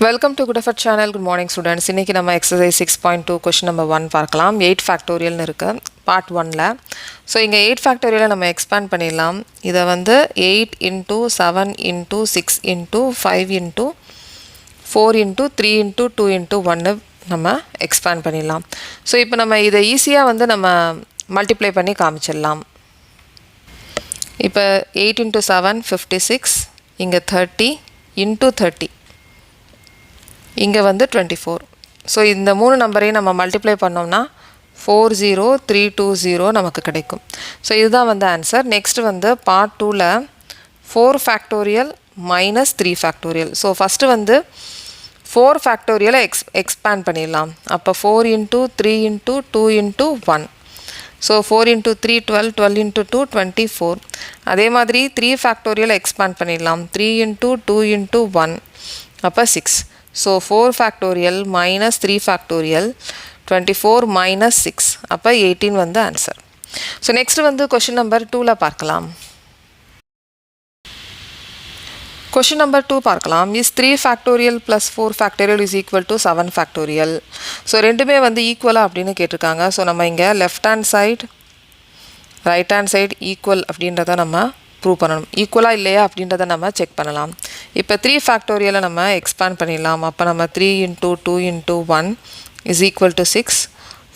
Welcome to Good Effort channel. Good morning students. இன்னைக்கு நம்ம exercise 6.2 question number 1 பார்க்கலாம். 8 factorial னு இருக்கு part 1ல. So இங்க 8 factorial நம்ம expand பண்ணிடலாம். இத வந்து 8 into 7 into 6 into 5 into 4 into 3 into 2 into 1 நம்ம expand பண்ணிடலாம். So இப்போ நம்ம இத ஈஸியா வந்து நம்ம multiply பண்ணி காமிச்சிடலாம். இப்போ 8 into 7 56 இங்க 30 into 30 இங்க வந்து 24. ஸோ இந்த மூணு நம்பரையும் நம்ம மல்டிப்ளை பண்ணோம்னா 40320 நமக்கு கிடைக்கும். ஸோ இதுதான் வந்து ஆன்சர். நெக்ஸ்ட் வந்து பார்ட் 2ல 4 factorial minus 3 factorial. So first வந்து 4 ஃபேக்டோரியலை எக்ஸ்பேண்ட் பண்ணிடலாம். அப்போ 4 into 3 into 2 into 1. So 4 into 3 12, 12 into 2 24. அதே மாதிரி 3 ஃபேக்டோரியலை எக்ஸ்பேண்ட் பண்ணிடலாம். 3 into 2 into 1 அப்போ 6. So 4 factorial minus 3 factorial 24 minus 6 அப்போ 18 வந்து ஆன்சர். ஸோ நெக்ஸ்ட் வந்து கொஷின் நம்பர் 2ல பார்க்கலாம். கொஷின் நம்பர் 2 பார்க்கலாம். Is 3 factorial plus 4 factorial is equal to 7 factorial. So ரெண்டுமே வந்து ஈக்குவலாக அப்படின்னு கேட்டிருக்காங்க. ஸோ நம்ம இங்கே left hand side right hand side equal அப்படின்றத நம்ம ப்ரூவ் பண்ணணும். ஈக்குவலாக இல்லையா அப்படின்றத நம்ம செக் பண்ணலாம். இப்போ 3 ஃபேக்டோரியலை நம்ம எக்ஸ்பேண்ட் பண்ணிடலாம். அப்போ நம்ம 3 into 2 into 1 is equal to 6.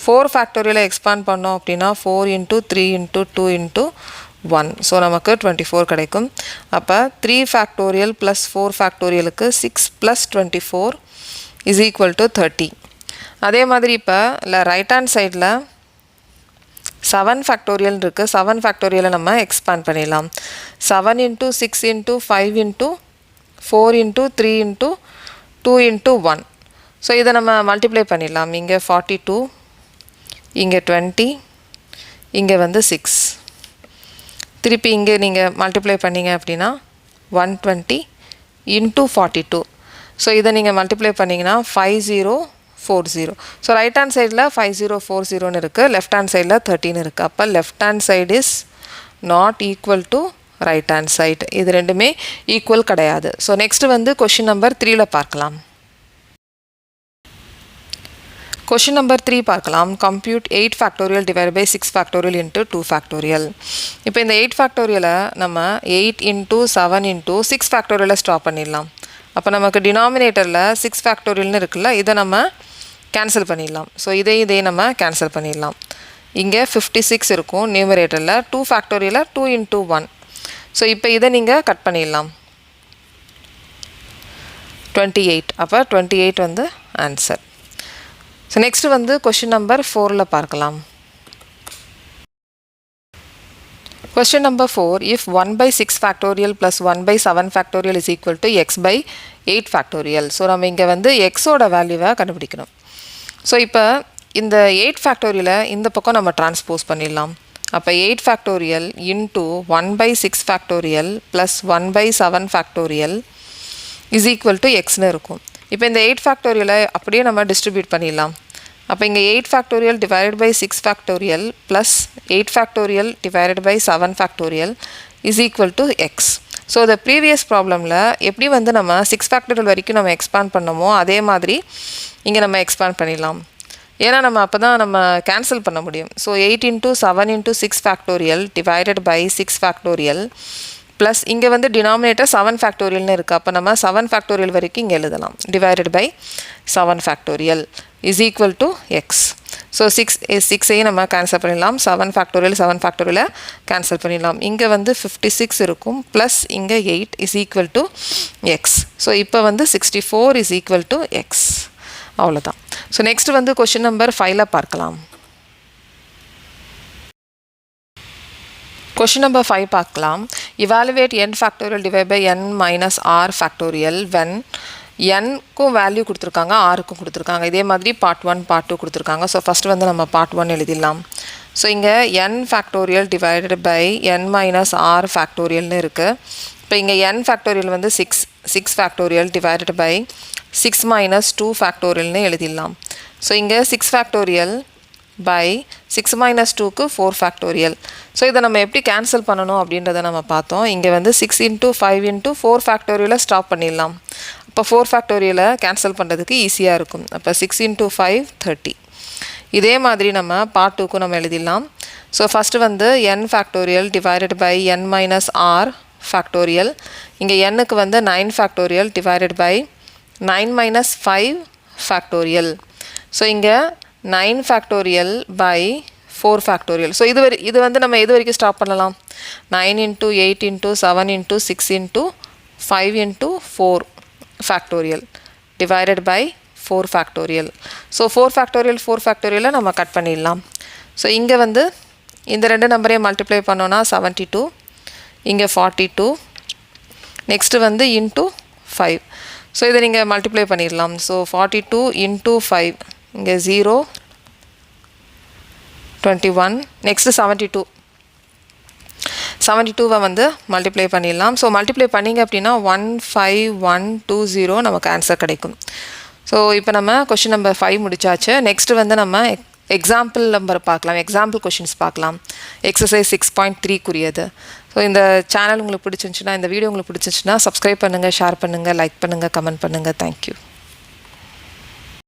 4 ஃபேக்டோரியலை expand பண்ணோம் அப்படின்னா 4 into 3 into 2 into 1. ஸோ நமக்கு 24 கிடைக்கும். அப்போ 3 factorial plus 4 ஃபேக்டோரியலுக்கு 6 + 24 is equal to 30. அதே மாதிரி இப்போ இல்லை ரைட் ஹேண்ட் சைடில் 7 ஃபேக்டோரியல் இருக்குது. 7 ஃபேக்டோரியலை நம்ம எக்ஸ்பேண்ட் பண்ணிடலாம். 7 into 6 into 5 into 4 into 3 into 2 into 1. So இதை நம்ம மல்டிப்ளை பண்ணிடலாம். இங்கே 42, இங்கே 20, இங்கே வந்து 6. திருப்பி இங்கே நீங்கள் மல்டிப்ளை பண்ணிங்க அப்படின்னா 120 into 42. ஸோ இதை நீங்கள் மல்டிப்ளை பண்ணிங்கன்னா 5040. ஸோ ரைட் ஹேண்ட் சைடில் 5040ன்னு இருக்குது, லெஃப்ட் ஹேண்ட் சைடில் 13 இருக்குது. அப்போ left hand side is not equal to right hand side. இது ரெண்டுமே ஈக்குவல் கிடையாது. ஸோ நெக்ஸ்ட் வந்து கொஷின் நம்பர் 3ல பார்க்கலாம். கொஷின் நம்பர் 3 பார்க்கலாம். Compute 8 factorial divide by 6 factorial into 2 factorial. இப்போ இந்த 8 ஃபேக்டோரியலை நம்ம 8 into 7 into 6 ஃபேக்டோரியலை ஸ்டாப் பண்ணிடலாம். அப்போ நமக்கு டினாமினேட்டரில் 6 ஃபேக்டோரியல்னு இருக்குல்ல, இதை நம்ம கேன்சல் பண்ணிடலாம். ஸோ இதே நம்ம கேன்சல் பண்ணிடலாம். இங்கே 56 இருக்கும் நியூமரேட்டரில். 2 ஃபேக்டோரியலில் 2 into 1. ஸோ இப்போ இதை நீங்கள் கட் பண்ணிடலாம். 28. அப்போ 28 வந்து ஆன்சர். ஸோ நெக்ஸ்ட் வந்து கொஷின் நம்பர் 4ல பார்க்கலாம். Question number 4. If 1 by 6 factorial plus 1 by 7 factorial is equal to x by 8 factorial. So நம்ம இங்கே வந்து எக்ஸோட வேல்யூவை கண்டுபிடிக்கணும். ஸோ இப்போ இந்த 8 ஃபேக்டோரியலை இந்த பக்கம் நம்ம டிரான்ஸ்போஸ் பண்ணிடலாம். அப்போ 8 factorial into 1 by 6 factorial plus 1 by 7 factorial is equal to எக்ஸ்னு இருக்கும். இப்போ இந்த 8 ஃபேக்டோரியலை அப்படியே நம்ம டிஸ்ட்ரிபியூட் பண்ணிடலாம். அப்போ இங்கே 8 factorial divided by 6 factorial plus 8 factorial divided by 7 factorial is equal to X. So இந்த ப்ரீவியஸ் ப்ராப்ளமில் எப்படி வந்து நம்ம 6 ஃபேக்டோரியல் வரைக்கும் நம்ம எக்ஸ்பேண்ட் பண்ணோமோ அதே மாதிரி இங்கே நம்ம எக்ஸ்பேண்ட் பண்ணிடலாம். ஏன்னா நம்ம அப்போ தான் நம்ம கேன்சல் பண்ண முடியும். So 8 into 7 into 6 factorial divided by 6 factorial plus இங்கே வந்து டினாமினேட்டர் 7 ஃபேக்டோரியல்னு இருக்குது. அப்போ நம்ம 7 ஃபேக்டோரியல் வரைக்கும் இங்கே எழுதலாம். Divided by 7 factorial is equal to X. So 6ஐயும் நம்ம கேன்சல் பண்ணிடலாம். 7 ஃபேக்டோரியலை கேன்சல் பண்ணிடலாம். இங்கே வந்து 56 இருக்கும் ப்ளஸ் இங்கே 8 is equal to X. So இப்போ வந்து 64 இஸ் ஈக்குவல் டு எக்ஸ். அவ்வளோதான். ஸோ நெக்ஸ்ட் வந்து கொஷின் நம்பர் 5ல பார்க்கலாம். Question number 5 பார்க்கலாம். Evaluate n factorial divided by n minus r factorial when n-க்கும் வேல்யூ கொடுத்துருக்காங்க, r-க்கும் கொடுத்துருக்காங்க. இதே மாதிரி பார்ட் 1 பார்ட் 2 கொடுத்துருக்காங்க. ஸோ ஃபஸ்ட்டு வந்து நம்ம பார்ட் 1 எழுதிடலாம். ஸோ இங்கே n factorial divided by n minus r factorialனு இருக்குது. இப்போ இங்கே n factorial வந்து 6 factorial divided by 6 minus 2 factorialனு எழுதிடலாம். ஸோ இங்கே 6 factorial by 6 minus 2க்கு 4 factorial. ஸோ இதை நம்ம எப்படி கேன்சல் பண்ணணும் அப்படின்றத நம்ம பார்த்தோம். இங்கே வந்து 6 into 5 into 4 factorial ஸ்டாப் பண்ணிடலாம். அப்போ 4 ஃபேக்டோரியலை கேன்சல் பண்ணுறதுக்கு ஈஸியாக இருக்கும். அப்போ 6 × 5 30. இதே மாதிரி நம்ம பார்ட் 2க்கும் நம்ம எழுதிடலாம். ஸோ ஃபஸ்ட்டு வந்து n factorial divided by n minus R factorial. இங்கே n-க்கு வந்து 9 factorial divided by 9 minus 5 factorial. So இங்கே 9 ஃபேக்டோரியல் பை 4 ஃபேக்டோரியல். ஸோ இது வந்து நம்ம எது வரைக்கும் ஸ்டாப் பண்ணலாம்? 9 × 8 × 7 × 6 × 5 × 4 factorial divided by 4 factorial. So 4 ஃபேக்டோரியலை நம்ம கட் பண்ணிடலாம். ஸோ இங்கே வந்து இந்த ரெண்டு நம்பரையும் மல்டிப்ளை பண்ணோன்னா 72, இங்கே 42, நெக்ஸ்ட்டு வந்து இன்ட்டு 5. ஸோ இதை நீங்கள் மல்டிப்ளை பண்ணிடலாம். ஸோ 42 × 5, இங்கே 0, 21, நெக்ஸ்ட்டு 72வை வந்து மல்டிப்ளை பண்ணிடலாம். ஸோ மல்டிப்ளை பண்ணிங்க அப்படின்னா 15120 நமக்கு ஆன்சர் கிடைக்கும். ஸோ இப்போ நம்ம கொஷின் நம்பர் 5 முடிச்சாச்சு. நெக்ஸ்ட்டு வந்து நம்ம எக்ஸாம்பிள் நம்பர் பார்க்கலாம், எக்ஸாம்பிள் கொஷின்ஸ் பார்க்கலாம். எக்ஸசைஸ் 6.3க்குரியது. ஸோ இந்த சேனல் உங்களுக்கு பிடிச்சிருந்துச்சுன்னா, இந்த வீடியோ உங்களுக்கு பிடிச்சிருந்துச்சுன்னா சப்ஸ்கிரைப் பண்ணுங்கள், ஷேர் பண்ணுங்கள், லைக் பண்ணுங்கள், கமெண்ட் பண்ணுங்கள். தேங்க்யூ.